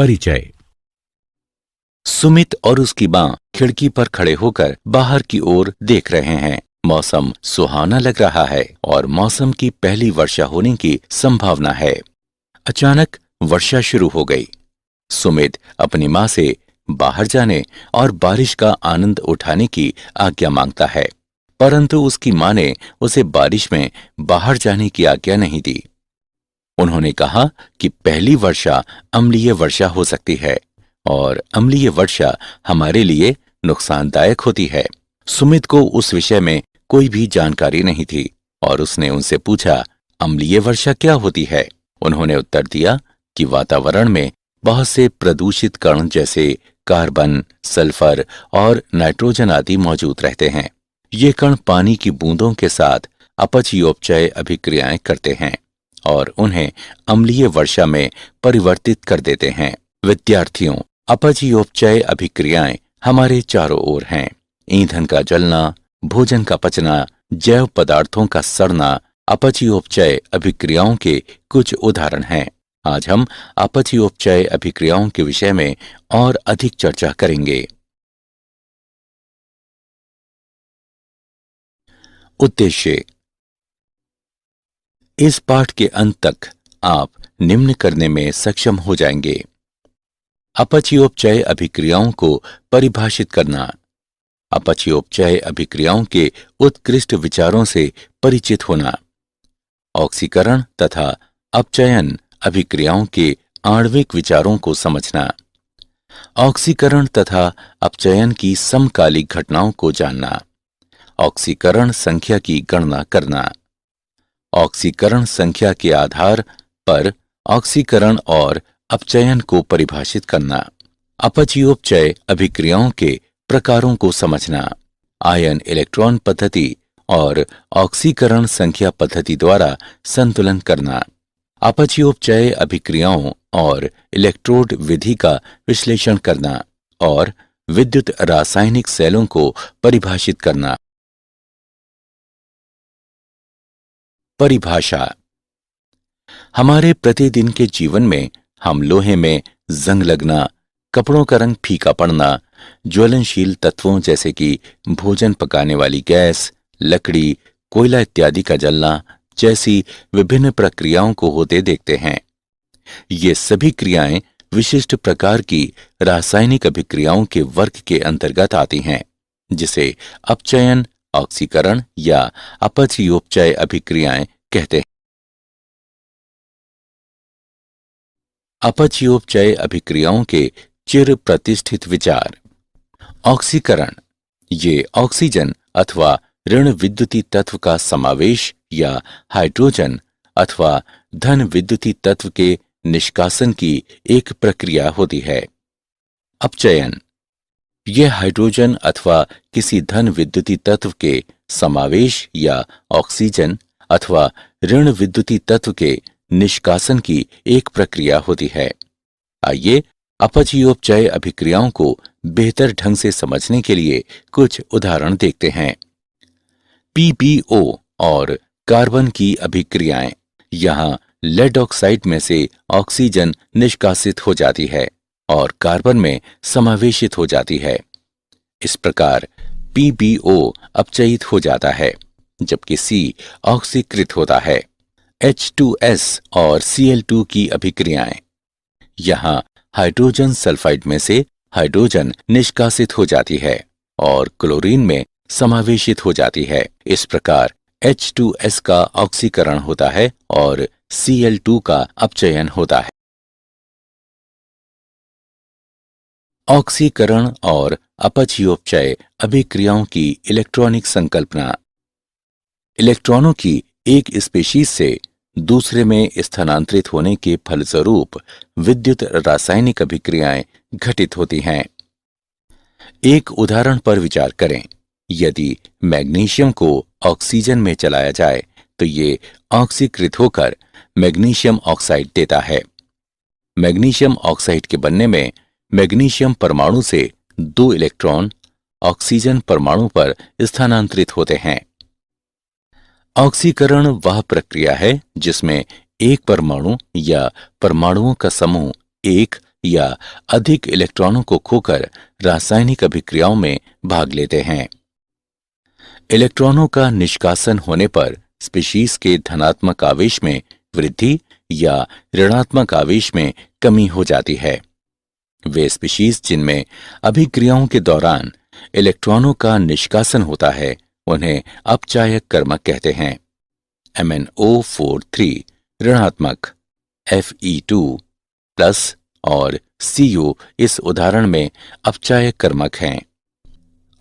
परिचय। सुमित और उसकी मां खिड़की पर खड़े होकर बाहर की ओर देख रहे हैं। मौसम सुहाना लग रहा है और मौसम की पहली वर्षा होने की संभावना है। अचानक वर्षा शुरू हो गई। सुमित अपनी मां से बाहर जाने और बारिश का आनंद उठाने की आज्ञा मांगता है, परंतु उसकी मां ने उसे बारिश में बाहर जाने की आज्ञा नहीं दी। उन्होंने कहा कि पहली वर्षा अम्लीय वर्षा हो सकती है और अम्लीय वर्षा हमारे लिए नुकसानदायक होती है। सुमित को उस विषय में कोई भी जानकारी नहीं थी और उसने उनसे पूछा, अम्लीय वर्षा क्या होती है? उन्होंने उत्तर दिया कि वातावरण में बहुत से प्रदूषित कण जैसे कार्बन, सल्फर और नाइट्रोजन आदि मौजूद रहते हैं। ये कण पानी की बूंदों के साथ अपचयोपचय अभिक्रियाएं करते हैं और उन्हें अम्लीय वर्षा में परिवर्तित कर देते हैं। विद्यार्थियों, अपचयोपचय अभिक्रियाएं हमारे चारों ओर हैं। ईंधन का जलना, भोजन का पचना, जैव पदार्थों का सड़ना अपचयोपचय अभिक्रियाओं के कुछ उदाहरण हैं। आज हम अपचयोपचय अभिक्रियाओं के विषय में और अधिक चर्चा करेंगे। उद्देश्य। इस पाठ के अंत तक आप निम्न करने में सक्षम हो जाएंगे। अपचयोपचय अभिक्रियाओं को परिभाषित करना, अपचयोपचय अभिक्रियाओं के उत्कृष्ट विचारों से परिचित होना, ऑक्सीकरण तथा अपचयन अभिक्रियाओं के आणविक विचारों को समझना, ऑक्सीकरण तथा अपचयन की समकालिक घटनाओं को जानना, ऑक्सीकरण संख्या की गणना करना, ऑक्सीकरण संख्या के आधार पर ऑक्सीकरण और अपचयन को परिभाषित करना, अपचयोपचय अभिक्रियाओं के प्रकारों को समझना, आयन इलेक्ट्रॉन पद्धति और ऑक्सीकरण संख्या पद्धति द्वारा संतुलन करना, अपचयोपचय अभिक्रियाओं और इलेक्ट्रोड विधि का विश्लेषण करना और विद्युत रासायनिक सेलों को परिभाषित करना। परिभाषा। हमारे प्रतिदिन के जीवन में हम लोहे में जंग लगना, कपड़ों का रंग फीका पड़ना, ज्वलनशील तत्वों जैसे कि भोजन पकाने वाली गैस, लकड़ी, कोयला इत्यादि का जलना जैसी विभिन्न प्रक्रियाओं को होते देखते हैं। ये सभी क्रियाएं विशिष्ट प्रकार की रासायनिक अभिक्रियाओं के वर्ग के अंतर्गत आती हैं, जिसे अपचयन, ऑक्सीकरण या अपचयोपचय अभिक्रियाएं कहते हैं। अपचयोपचय अभिक्रियाओं के चिर प्रतिष्ठित विचार। ऑक्सीकरण, ये ऑक्सीजन अथवा ऋण विद्युतीय तत्व का समावेश या हाइड्रोजन अथवा धन विद्युतीय तत्व के निष्कासन की एक प्रक्रिया होती है। अपचयन, यह हाइड्रोजन अथवा किसी धन विद्युतीय तत्व के समावेश या ऑक्सीजन अथवा ऋण विद्युतीय तत्व के निष्कासन की एक प्रक्रिया होती है। आइए अपचयोपचय अभिक्रियाओं को बेहतर ढंग से समझने के लिए कुछ उदाहरण देखते हैं। पीबीओ और कार्बन की अभिक्रियाएं। यहाँ लेड ऑक्साइड में से ऑक्सीजन निष्कासित हो जाती है और कार्बन में समावेशित हो जाती है। इस प्रकार पीबीओ अपचयित हो जाता है, जबकि सी ऑक्सीकृत होता है। H2S और Cl2 की अभिक्रियाएं। यहाँ हाइड्रोजन सल्फाइड में से हाइड्रोजन निष्कासित हो जाती है और क्लोरीन में समावेशित हो जाती है। इस प्रकार H2S का ऑक्सीकरण होता है और Cl2 का अपचयन होता है। ऑक्सीकरण और अपचयोपचय अभिक्रियाओं की इलेक्ट्रॉनिक संकल्पना। इलेक्ट्रॉनों की एक स्पीशीज से दूसरे में स्थानांतरित होने के फलस्वरूप विद्युत रासायनिक अभिक्रियाएं घटित होती हैं। एक उदाहरण पर विचार करें। यदि मैग्नीशियम को ऑक्सीजन में चलाया जाए तो ये ऑक्सीकृत होकर मैग्नीशियम ऑक्साइड देता है। मैग्नीशियम ऑक्साइड के बनने में मैग्नीशियम परमाणु से 2 इलेक्ट्रॉन ऑक्सीजन परमाणु पर स्थानांतरित होते हैं। ऑक्सीकरण वह प्रक्रिया है जिसमें एक परमाणु या परमाणुओं का समूह एक या अधिक इलेक्ट्रॉनों को खोकर रासायनिक अभिक्रियाओं में भाग लेते हैं। इलेक्ट्रॉनों का निष्कासन होने पर स्पीशीज के धनात्मक आवेश में वृद्धि या ऋणात्मक आवेश में कमी हो जाती है। वे स्पीशीज जिनमें अभिक्रियाओं के दौरान इलेक्ट्रॉनों का निष्कासन होता है उन्हें अपचायक कर्मक कहते हैं। MnO43 ऋणात्मक, Fe2 प्लस और Cu इस उदाहरण में अपचायक कर्मक हैं।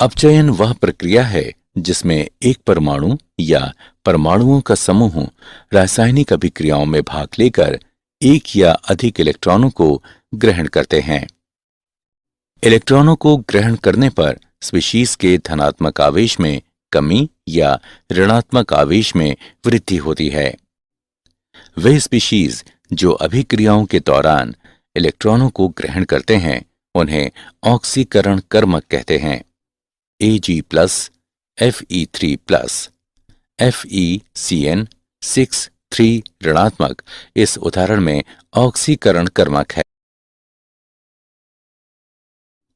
अपचयन वह प्रक्रिया है जिसमें एक परमाणु या परमाणुओं का समूह रासायनिक अभिक्रियाओं में भाग लेकर एक या अधिक इलेक्ट्रॉनों को ग्रहण करते हैं। इलेक्ट्रॉनों को ग्रहण करने पर स्पीशीज के धनात्मक आवेश में कमी या ऋणात्मक आवेश में वृद्धि होती है। वे स्पीशीज जो अभिक्रियाओं के दौरान इलेक्ट्रॉनों को ग्रहण करते हैं उन्हें ऑक्सीकरण कर्मक कहते हैं। Ag+, Fe3+, FeCN6 ऋणात्मक इस उदाहरण में ऑक्सीकरण कर्मक है।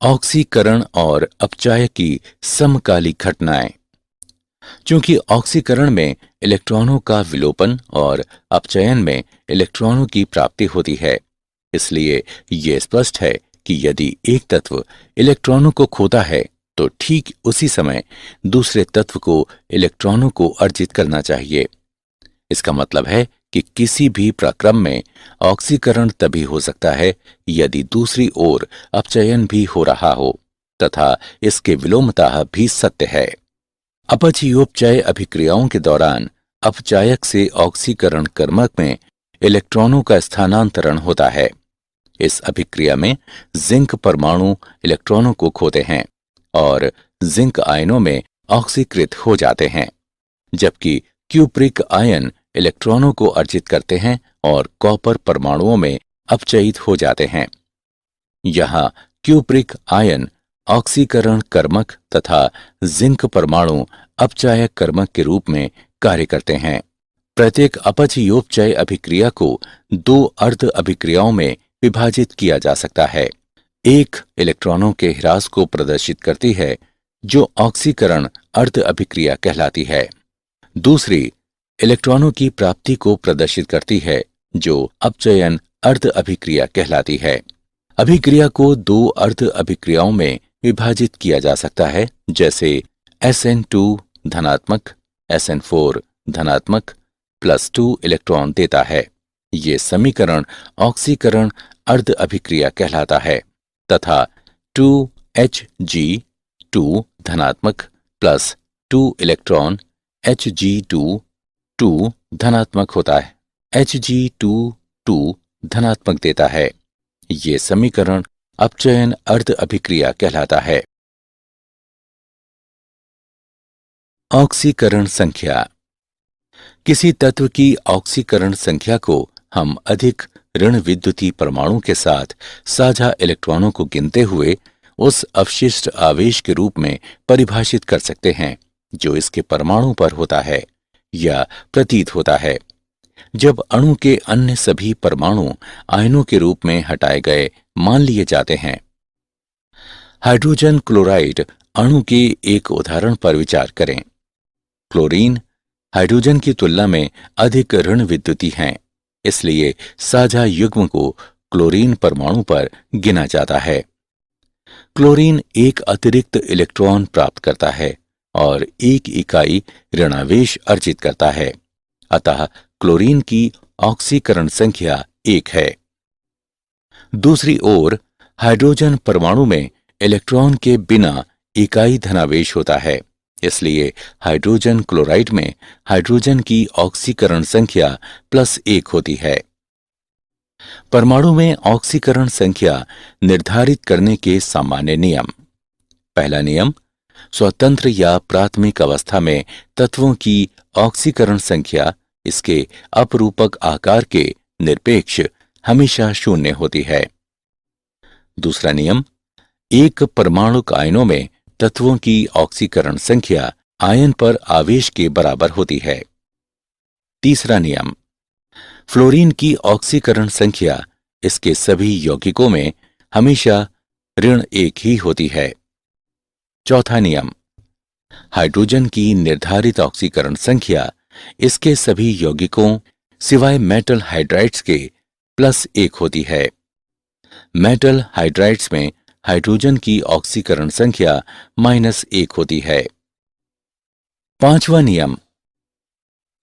ऑक्सीकरण और अपचायक की समकालिक घटनाएं। चूंकि ऑक्सीकरण में इलेक्ट्रॉनों का विलोपन और अपचयन में इलेक्ट्रॉनों की प्राप्ति होती है, इसलिए यह स्पष्ट है कि यदि एक तत्व इलेक्ट्रॉनों को खोता है तो ठीक उसी समय दूसरे तत्व को इलेक्ट्रॉनों को अर्जित करना चाहिए। इसका मतलब है कि किसी भी प्रक्रम में ऑक्सीकरण तभी हो सकता है यदि दूसरी ओर अपचयन भी हो रहा हो तथा इसके विलोमतः भी सत्य है। अपचयोपचय अभिक्रियाओं के दौरान अपचायक से ऑक्सीकरण कर्मक में इलेक्ट्रॉनों का स्थानांतरण होता है। इस अभिक्रिया में जिंक परमाणु इलेक्ट्रॉनों को खोते हैं और जिंक आयनों में ऑक्सीकृत हो जाते हैं, जबकि क्यूप्रिक आयन इलेक्ट्रॉनों को अर्जित करते हैं और कॉपर परमाणुओं में अपचयित हो जाते हैं। यहाँ क्यूप्रिक आयन ऑक्सीकरण कर्मक तथा जिंक परमाणु अपचायक कर्मक के रूप में कार्य करते हैं। प्रत्येक अपचयोपचय अभिक्रिया को दो अर्ध अभिक्रियाओं में विभाजित किया जा सकता है। एक इलेक्ट्रॉनों के ह्रास को प्रदर्शित करती है जो ऑक्सीकरण अर्ध अभिक्रिया कहलाती है। दूसरी इलेक्ट्रॉनों की प्राप्ति को प्रदर्शित करती है जो अपचयन अर्ध अभिक्रिया कहलाती है। अभिक्रिया को दो अर्ध अभिक्रियाओं में विभाजित किया जा सकता है, जैसे SN2 धनात्मक SN4 धनात्मक +2 इलेक्ट्रॉन देता है। ये समीकरण ऑक्सीकरण अर्ध अभिक्रिया कहलाता है तथा 2Hg2 धनात्मक +2 इलेक्ट्रॉन Hg2 धनात्मक होता है, Hg2 धनात्मक देता है। ये समीकरण अपचयन अर्ध अभिक्रिया कहलाता है। ऑक्सीकरण संख्या। किसी तत्व की ऑक्सीकरण संख्या को हम अधिक ऋण विद्युतीय परमाणु के साथ साझा इलेक्ट्रॉनों को गिनते हुए उस अवशिष्ट आवेश के रूप में परिभाषित कर सकते हैं जो इसके परमाणु पर होता है या प्रतीत होता है। जब अणु के अन्य सभी परमाणु आयनों के रूप में हटाए गए मान लिए जाते हैं। हाइड्रोजन क्लोराइड अणु के एक उदाहरण पर विचार करें। क्लोरीन हाइड्रोजन की तुलना में अधिक ऋण विद्युतीय हैं, इसलिए साझा युग्म को क्लोरीन परमाणु पर गिना जाता है। क्लोरीन एक अतिरिक्त इलेक्ट्रॉन प्राप्त करता है और एक इकाई ऋणावेश अर्जित करता है, अतः क्लोरीन की ऑक्सीकरण संख्या 1 है। दूसरी ओर हाइड्रोजन परमाणु में इलेक्ट्रॉन के बिना इकाई धनावेश होता है, इसलिए हाइड्रोजन क्लोराइड में हाइड्रोजन की ऑक्सीकरण संख्या +1 होती है। परमाणु में ऑक्सीकरण संख्या निर्धारित करने के सामान्य नियम। पहला नियम, स्वतंत्र या प्राथमिक अवस्था में तत्वों की ऑक्सीकरण संख्या इसके अपरूपक आकार के निरपेक्ष हमेशा 0 होती है। दूसरा नियम, एक परमाणुक आयनों में तत्वों की ऑक्सीकरण संख्या आयन पर आवेश के बराबर होती है। तीसरा नियम, फ्लोरीन की ऑक्सीकरण संख्या इसके सभी यौगिकों में हमेशा ऋण 1 ही होती है। चौथा नियम, हाइड्रोजन की निर्धारित ऑक्सीकरण संख्या इसके सभी यौगिकों सिवाय मेटल हाइड्राइड्स के +1 होती है। मेटल हाइड्राइड्स में हाइड्रोजन की ऑक्सीकरण संख्या -1 होती है। पांचवा नियम,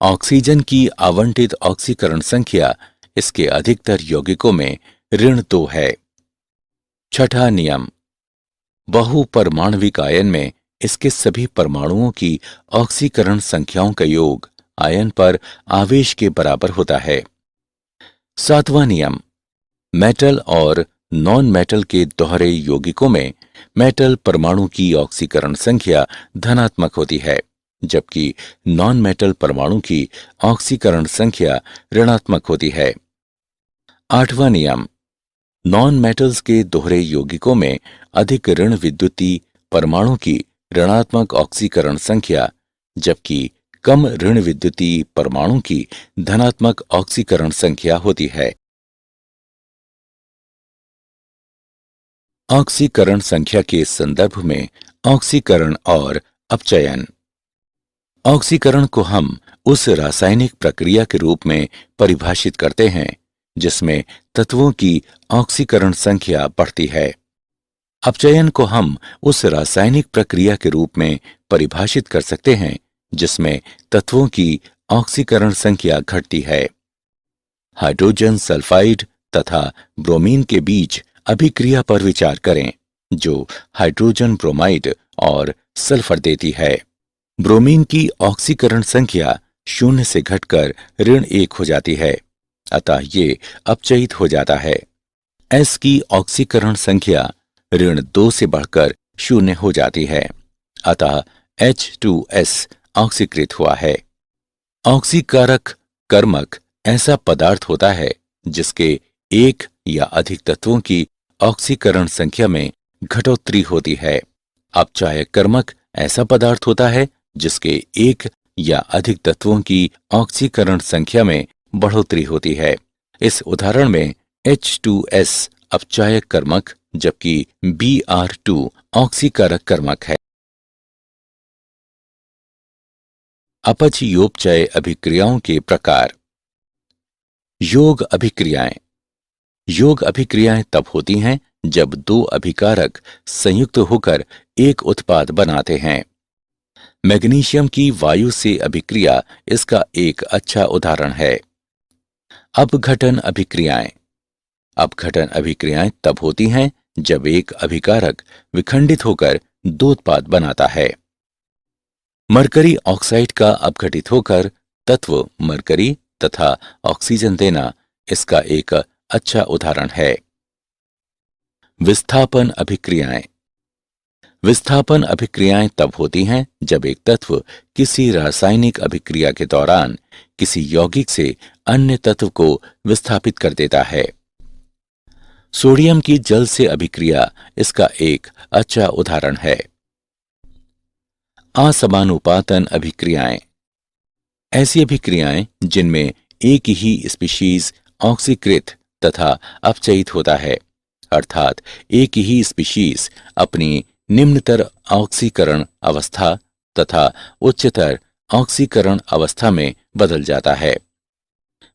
ऑक्सीजन की आवंटित ऑक्सीकरण संख्या इसके अधिकतर यौगिकों में ऋण 2 है। छठा नियम, बहुपरमाणविक आयन में इसके सभी परमाणुओं की ऑक्सीकरण संख्याओं का योग आयन पर आवेश के बराबर होता है। सातवां नियम, मेटल और नॉन मेटल के दोहरे यौगिकों में मेटल परमाणु की ऑक्सीकरण संख्या धनात्मक होती है, जबकि नॉन मेटल परमाणु की ऑक्सीकरण संख्या ऋणात्मक होती है। आठवां नियम, नॉन मेटल्स के दोहरे यौगिकों में अधिक ऋण विद्युतीय परमाणु की ऋणात्मक ऑक्सीकरण संख्या, जबकि कम ऋण विद्युतीय परमाणु की धनात्मक ऑक्सीकरण संख्या होती है। ऑक्सीकरण संख्या के संदर्भ में ऑक्सीकरण और अपचयन। ऑक्सीकरण को हम उस रासायनिक प्रक्रिया के रूप में परिभाषित करते हैं जिसमें तत्वों की ऑक्सीकरण संख्या बढ़ती है। अपचयन को हम उस रासायनिक प्रक्रिया के रूप में परिभाषित कर सकते हैं जिसमें तत्वों की ऑक्सीकरण संख्या घटती है। हाइड्रोजन सल्फाइड तथा ब्रोमीन के बीच अभिक्रिया पर विचार करें जो हाइड्रोजन ब्रोमाइड और सल्फर देती है। ब्रोमीन की ऑक्सीकरण संख्या 0 से घटकर ऋण 1 हो जाती है, अतः ये अपचयित हो जाता है। S की ऑक्सीकरण संख्या ऋण 2 से बढ़कर 0 हो जाती है, अतः H2S ऑक्सीकृत हुआ है। ऑक्सीकारक कर्मक ऐसा पदार्थ होता है जिसके एक या अधिक तत्वों की ऑक्सीकरण संख्या में घटोत्तरी होती है। अपचायक कर्मक ऐसा पदार्थ होता है जिसके एक या अधिक तत्वों की ऑक्सीकरण संख्या में बढ़ोतरी होती है। इस उदाहरण में H2S अपचायक कर्मक जबकि Br2 ऑक्सीकारक कर्मक है। अपचयोपचय अभिक्रियाओं के प्रकार। योग अभिक्रियाएं। योग अभिक्रियाएं तब होती हैं जब 2 अभिकारक संयुक्त होकर एक उत्पाद बनाते हैं। मैग्नीशियम की वायु से अभिक्रिया इसका एक अच्छा उदाहरण है। अपघटन अभिक्रियाएं। अपघटन अभिक्रियाएं तब होती हैं जब एक अभिकारक विखंडित होकर 2 उत्पाद बनाता है। मरकरी ऑक्साइड का अपघटित होकर तत्व मरकरी तथा ऑक्सीजन देना इसका एक अच्छा उदाहरण है। विस्थापन अभिक्रियाएं। विस्थापन अभिक्रियाएं तब होती हैं जब एक तत्व किसी रासायनिक अभिक्रिया के दौरान किसी यौगिक से अन्य तत्व को विस्थापित कर देता है। सोडियम की जल से अभिक्रिया इसका एक अच्छा उदाहरण है। असमानुपातन अभिक्रियाएं। ऐसी अभिक्रियाएं जिनमें एक ही स्पीशीज ऑक्सीकृत तथा अपचयित होता है, अर्थात एक ही स्पीशीज अपनी निम्नतर ऑक्सीकरण अवस्था तथा उच्चतर ऑक्सीकरण अवस्था में बदल जाता है,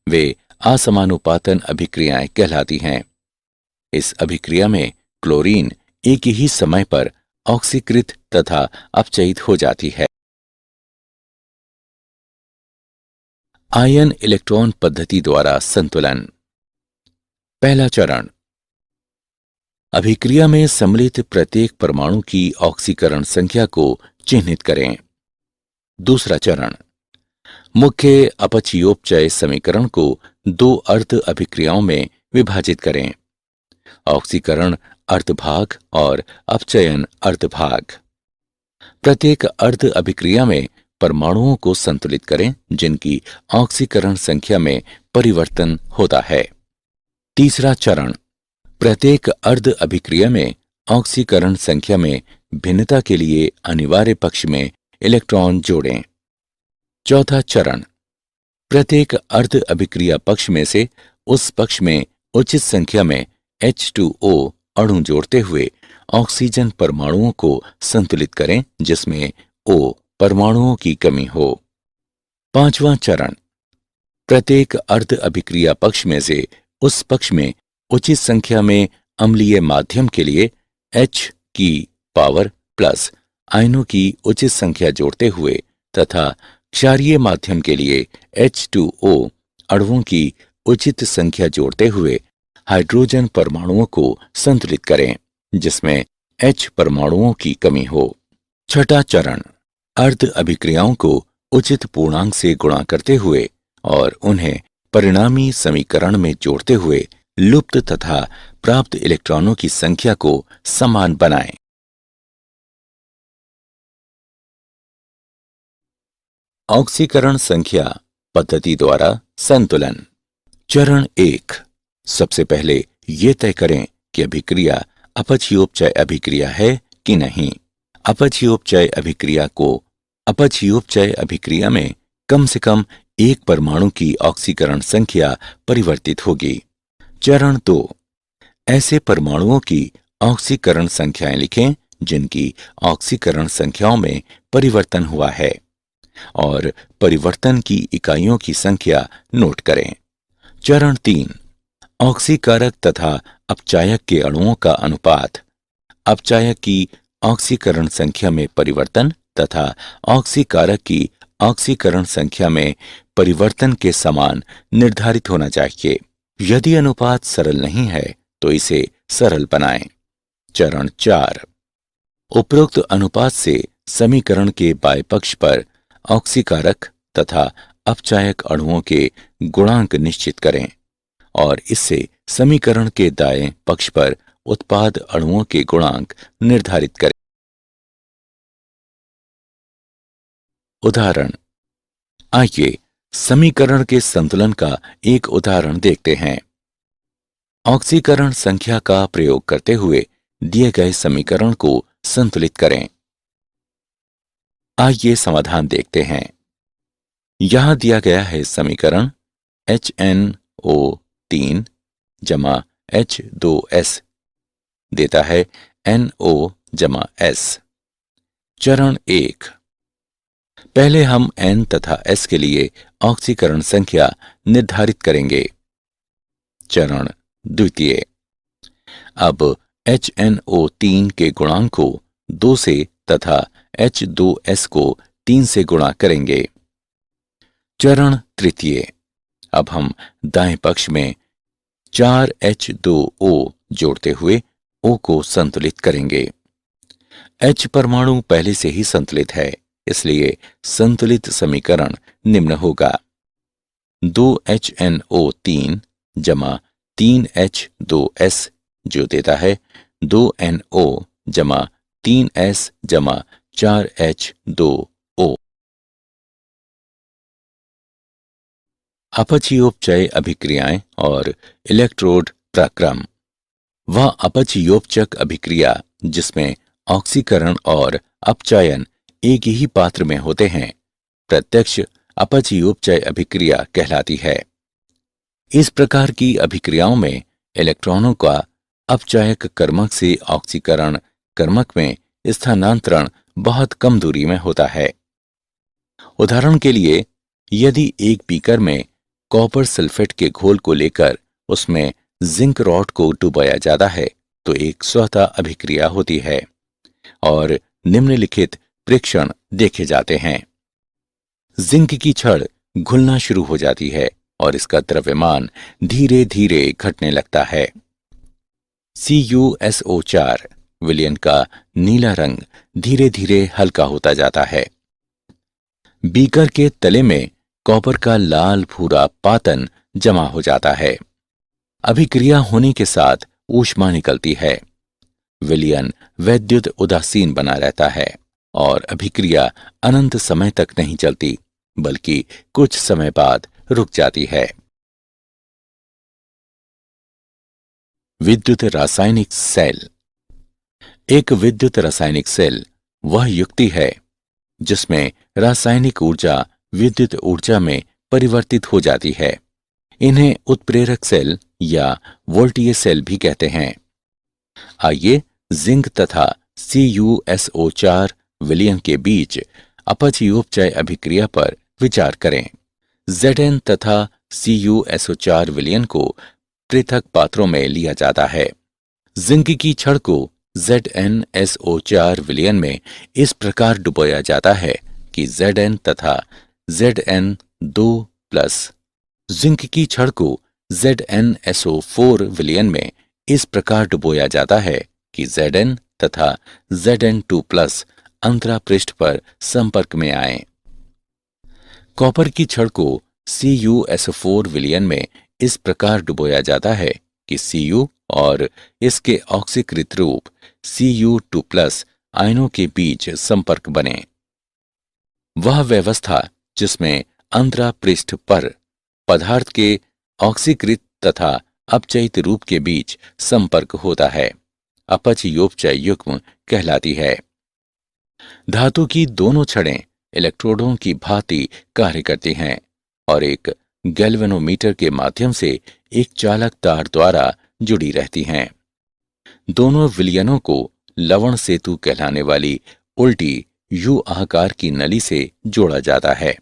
वे असमानुपातन अभिक्रियाएं कहलाती हैं। इस अभिक्रिया में क्लोरीन एक ही समय पर ऑक्सीकृत तथा अपचयित हो जाती है। आयन इलेक्ट्रॉन पद्धति द्वारा संतुलन। पहला चरण, अभिक्रिया में सम्मिलित प्रत्येक परमाणु की ऑक्सीकरण संख्या को चिह्नित करें। दूसरा चरण, मुख्य अपचयोपचय समीकरण को 2 अर्ध अभिक्रियाओं में विभाजित करें। ऑक्सीकरण अर्धभाग और अपचयन अर्धभाग। प्रत्येक अर्ध अभिक्रिया में परमाणुओं को संतुलित करें जिनकी ऑक्सीकरण संख्या में परिवर्तन होता है। तीसरा चरण, प्रत्येक अर्ध अभिक्रिया में ऑक्सीकरण संख्या में भिन्नता के लिए अनिवार्य पक्ष में इलेक्ट्रॉन जोड़ें। चौथा चरण, प्रत्येक अर्ध अभिक्रिया पक्ष में से उस पक्ष में उचित संख्या में H2O अणु जोड़ते हुए ऑक्सीजन परमाणुओं को संतुलित करें जिसमें O परमाणुओं की कमी हो। 5वां चरण, प्रत्येक अर्ध अभिक्रिया पक्ष में से उस पक्ष में उचित संख्या में अम्लीय माध्यम के लिए H की पावर प्लस आयनों की उचित संख्या जोड़ते हुए तथा क्षारीय माध्यम के लिए H2O अणुओं की उचित संख्या जोड़ते हुए हाइड्रोजन परमाणुओं को संतुलित करें जिसमें H परमाणुओं की कमी हो। 6वां चरण, अर्ध अभिक्रियाओं को उचित पूर्णांक से गुणा करते हुए और उन्हें परिणामी समीकरण में जोड़ते हुए लुप्त तथा प्राप्त इलेक्ट्रॉनों की संख्या को समान बनाएं। ऑक्सीकरण संख्या पद्धति द्वारा संतुलन। चरण 1, सबसे पहले ये तय करें कि अभिक्रिया अपचयोपचय अभिक्रिया है कि नहीं। अपचयोपचय अभिक्रिया में कम से कम एक परमाणु की ऑक्सीकरण संख्या परिवर्तित होगी। चरण 2, ऐसे परमाणुओं की ऑक्सीकरण संख्याएं लिखें जिनकी ऑक्सीकरण संख्याओं में परिवर्तन हुआ है और परिवर्तन की इकाइयों की संख्या नोट करें। चरण 3, ऑक्सीकारक तथा अपचायक के अणुओं का अनुपात, अपचायक की ऑक्सीकरण संख्या में परिवर्तन तथा ऑक्सीकारक की ऑक्सीकरण संख्या में परिवर्तन के समान निर्धारित होना चाहिए। यदि अनुपात सरल नहीं है तो इसे सरल बनाएं। चरण 4, उपरोक्त अनुपात से समीकरण के बाएं पक्ष पर ऑक्सीकारक तथा अपचायक अणुओं के गुणांक निश्चित करें और इससे समीकरण के दाएं पक्ष पर उत्पाद अणुओं के गुणांक निर्धारित करें। उदाहरण, आइए समीकरण के संतुलन का एक उदाहरण देखते हैं। ऑक्सीकरण संख्या का प्रयोग करते हुए दिए गए समीकरण को संतुलित करें। आइए समाधान देखते हैं। यहां दिया गया है समीकरण HNO3 जमा H2S देता है NO जमा S। चरण 1, पहले हम N तथा S के लिए ऑक्सीकरण संख्या निर्धारित करेंगे। चरण 2, अब HNO3 के गुणांक को 2 से तथा H2S को 3 से गुणा करेंगे। चरण 3, अब हम दाएं पक्ष में 4H2O जोड़ते हुए O को संतुलित करेंगे। H परमाणु पहले से ही संतुलित है, इसलिए संतुलित समीकरण निम्न होगा। 2HNO3 जमा 3H2S जो देता है 2NO जमा 3S जमा 4H2O। अपचयोपचय अभिक्रियाएं और इलेक्ट्रोड प्रक्रम। वह अपचयोपचक अभिक्रिया जिसमें ऑक्सीकरण और अपचायन एक ही पात्र में होते हैं प्रत्यक्ष अपचयोपचय अभिक्रिया कहलाती है। इस प्रकार की अभिक्रियाओं में इलेक्ट्रॉनों का अपचायक कर्मक से ऑक्सीकरण कर्मक में स्थानांतरण बहुत कम दूरी में होता है। उदाहरण के लिए, यदि एक बीकर में कॉपर सल्फेट के घोल को लेकर उसमें जिंक रॉड को डुबाया जाता है तो एक स्वतः अभिक्रिया होती है और निम्नलिखित प्रेक्षण देखे जाते हैं। जिंक की छड़ घुलना शुरू हो जाती है और इसका द्रव्यमान धीरे धीरे घटने लगता है। CuSO4 विलयन का नीला रंग धीरे धीरे हल्का होता जाता है। बीकर के तले में कॉपर का लाल भूरा पातन जमा हो जाता है। अभिक्रिया होने के साथ ऊष्मा निकलती है। विलयन वैद्युत उदासीन बना रहता है और अभिक्रिया अनंत समय तक नहीं चलती बल्कि कुछ समय बाद रुक जाती है। विद्युत रासायनिक सेल। एक विद्युत रासायनिक सेल वह युक्ति है जिसमें रासायनिक ऊर्जा विद्युत ऊर्जा में परिवर्तित हो जाती है। इन्हें उत्प्रेरक सेल या वोल्टीय सेल भी कहते हैं। आइए जिंक तथा CuSO4 विलयन के बीच अपचयोपचय अभिक्रिया पर विचार करें। Zn तथा CuSO4 विलयन को पृथक पात्रों में लिया जाता है। जिंक की छड़ को ZnSO4 विलयन में इस प्रकार डुबोया जाता है कि Zn तथा Zn2+ जिंक की छड़ को ZnSO4 विलयन में इस प्रकार डुबोया जाता है कि Zn तथा Zn2+ अंतरा पृष्ठ पर संपर्क में आए। कॉपर की छड़ को CuSO4 विलयन में इस प्रकार डुबोया जाता है कि Cu और इसके ऑक्सीकृत रूप Cu2+ आयनों के बीच संपर्क बने। वह व्यवस्था जिसमें अंतरा पृष्ठ पर पदार्थ के ऑक्सीकृत तथा अपचयित रूप के बीच संपर्क होता है, अपचयोपचय युग्म कहलाती है। धातु की दोनों छड़ें इलेक्ट्रोडों की भांति कार्य करती हैं और एक गैल्वेनोमीटर के माध्यम से एक चालक तार द्वारा जुड़ी रहती हैं। दोनों विलयनों को लवण सेतु कहलाने वाली उल्टी यू आकार की नली से जोड़ा जाता है।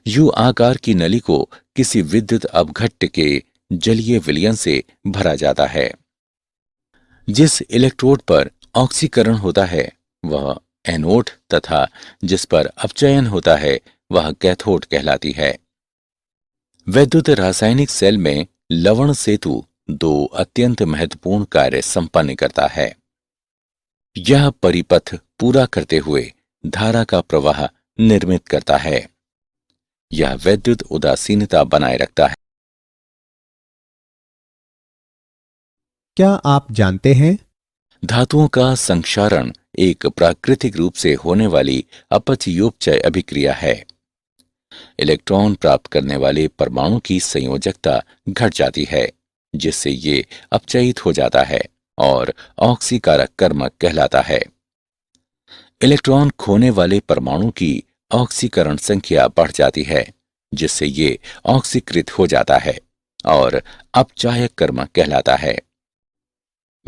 यू आकार की नली को किसी विद्युत अपघट्य के जलीय विलयन से भरा जाता है। जिस इलेक्ट्रोड पर ऑक्सीकरण होता है वह एनोड तथा जिस पर अपचयन होता है वह कैथोड कहलाती है। वैद्युत रासायनिक सेल में लवण सेतु दो अत्यंत महत्वपूर्ण कार्य संपन्न करता है। यह परिपथ पूरा करते हुए धारा का प्रवाह निर्मित करता है। यह वैद्युत उदासीनता बनाए रखता है। क्या आप जानते हैं? धातुओं का संक्षारण एक प्राकृतिक रूप से होने वाली अपचयोपचय अभिक्रिया है। इलेक्ट्रॉन प्राप्त करने वाले परमाणु की संयोजकता घट जाती है जिससे ये अपचयित हो जाता है और ऑक्सीकारक कर्मक कहलाता है। इलेक्ट्रॉन खोने वाले परमाणु की ऑक्सीकरण संख्या बढ़ जाती है जिससे ये ऑक्सीकृत हो जाता है और अपचायक कर्मक कहलाता है।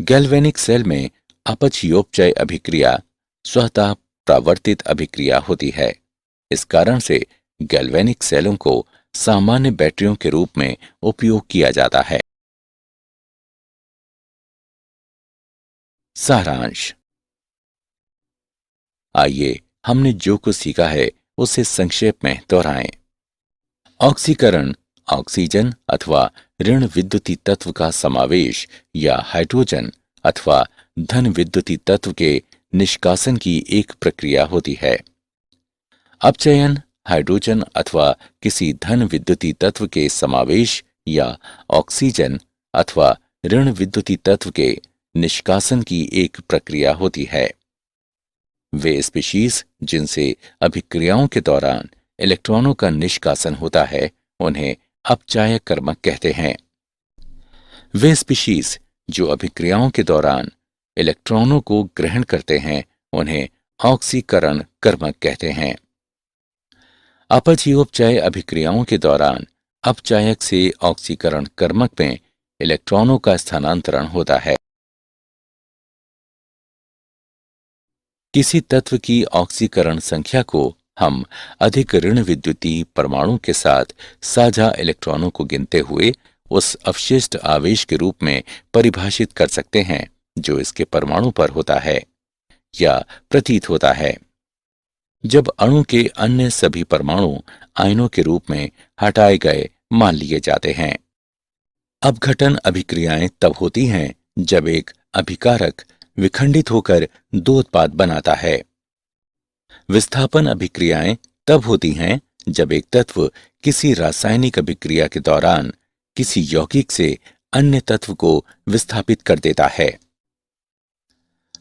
गैल्वेनिक सेल में अपचयोपचय अभिक्रिया स्वतः प्रावर्तित अभिक्रिया होती है। इस कारण से गैल्वेनिक सेलों को सामान्य बैटरियों के रूप में उपयोग किया जाता है। सारांश। आइए हमने जो कुछ सीखा है उसे संक्षेप में दोहराएं। ऑक्सीकरण ऑक्सीजन अथवा ऋण विद्युतीय तत्व का समावेश या हाइड्रोजन अथवा धन विद्युतीय तत्व के निष्कासन की एक प्रक्रिया होती है। अपचयन हाइड्रोजन अथवा किसी धन विद्युतीय तत्व के समावेश या ऑक्सीजन अथवा ऋण विद्युतीय तत्व के निष्कासन की एक प्रक्रिया होती है। वे स्पीशीज जिनसे अभिक्रियाओं के दौरान इलेक्ट्रॉनों का निष्कासन होता है उन्हें अपचायक कर्मक कहते हैं। वे स्पीशीज जो अभिक्रियाओं के दौरान इलेक्ट्रॉनों को ग्रहण करते हैं उन्हें ऑक्सीकरण कर्मक कहते हैं। अपचयोपचय अभिक्रियाओं के दौरान अपचायक से ऑक्सीकरण कर्मक में इलेक्ट्रॉनों का स्थानांतरण होता है। किसी तत्व की ऑक्सीकरण संख्या को हम अधिक ऋण विद्युतीय परमाणु के साथ साझा इलेक्ट्रॉनों को गिनते हुए उस अवशिष्ट आवेश के रूप में परिभाषित कर सकते हैं जो इसके परमाणु पर होता है या प्रतीत होता है। जब अणु के अन्य सभी परमाणु आयनों के रूप में हटाए गए मान लिए जाते हैं। अपघटन अभिक्रियाएं तब होती हैं जब एक अभिकारक विखंडित होकर दो उत्पाद बनाता है। विस्थापन अभिक्रियाएं तब होती हैं जब एक तत्व किसी रासायनिक अभिक्रिया के दौरान किसी यौगिक से अन्य तत्व को विस्थापित कर देता है।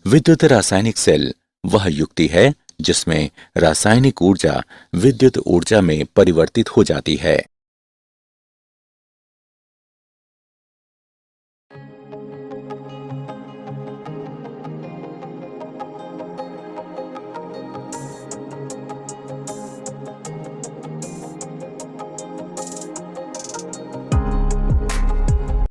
विद्युत रासायनिक सेल वह युक्ति है जिसमें रासायनिक ऊर्जा विद्युत ऊर्जा में परिवर्तित हो जाती है।